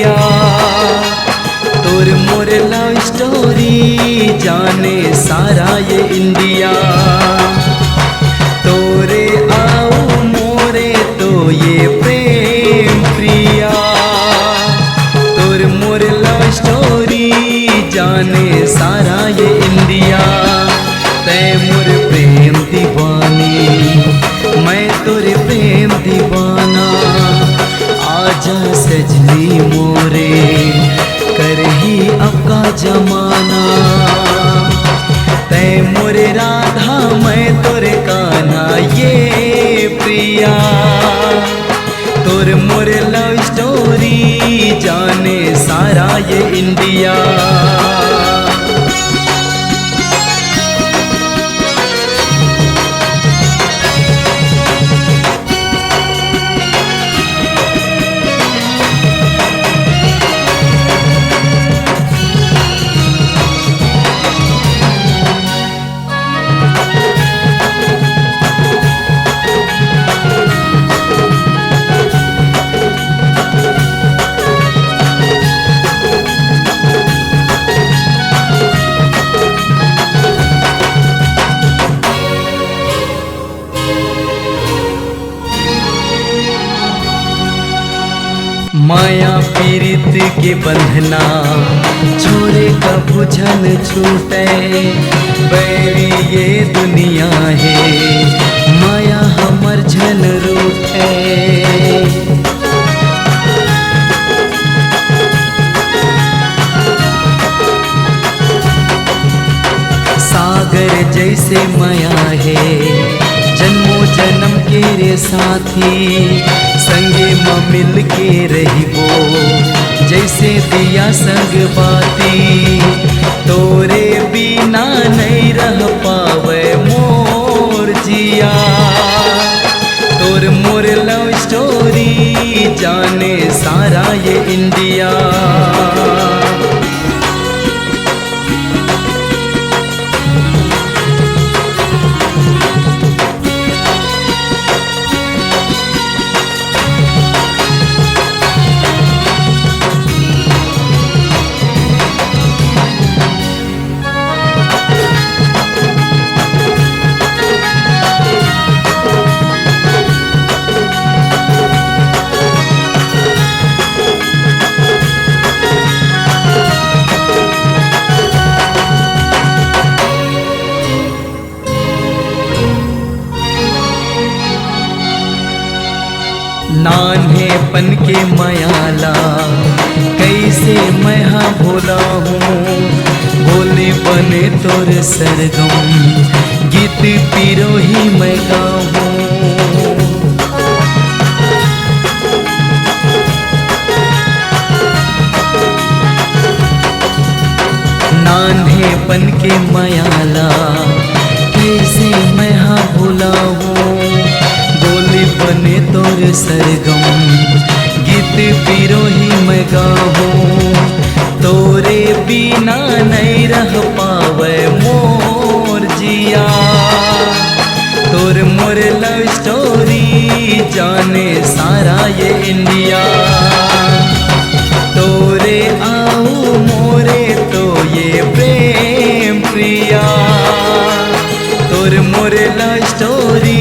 प्रिया। तोर more love story जाने सारा ये इंडिया। तोरे आओ मोरे तो ये प्रेम प्रिया। तोर मोर लव स्टोरी जाने सारा ये इंडिया। तै मोर प्रेम दीवानी, मैं तोरे प्रेम दीवाना। आजा सजनी मोरे करही अब का जमाना। तै मोरे राधा मैं तोरे कान्हा ये प्रिया। तोर मोरे लव स्टोरी जाने सारा ये इंडिया। माया पीरित के बंधना छोरे का बुझन छूटे। बैरी ये दुनिया है माया हमर झन रूठे। सागर जैसे माया है जन्मों जन्म के रे साथी। संगे मिल के रहिबो जैसे दिया संग बाती। तोरे बिना नहीं रह पावे मोर जिया। तोर मोर लव स्टोरी जाने सारा ये इंडिया। नान्हेपन के मयाला कैसे मैं हाँ भोला हूँ। बोले बने तोर सरगम गीत पीरो ही मैं गाऊँ। नान्हेपन के मयाला कैसे मैं हाँ भोला हूँ। बोले बने तोर सरगम गीत पीरो ही मैं गाऊँ। तोरे बिना नहीं रह पावे मोर जिया। तोर मोर लव स्टोरी जाने सारा ये इंडिया। तोरे आओ मोरे तो ये प्रेम प्रिया। तोर मोर लव स्टोरी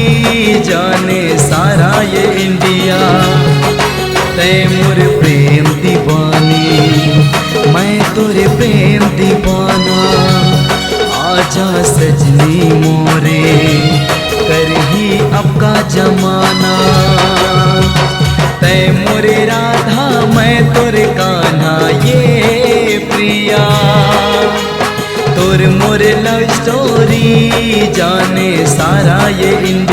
जाने सारा ये इंडिया। तै मोर प्रेम दीवानी, मैं तोरे प्रेम दीवाना। आजा सजनी मोरे करही अब का जमाना। तै मोरे राधा मैं तोरे कान्हा ये प्रिया। तोर मोर लव स्टोरी जाने सारा ये इंडिया।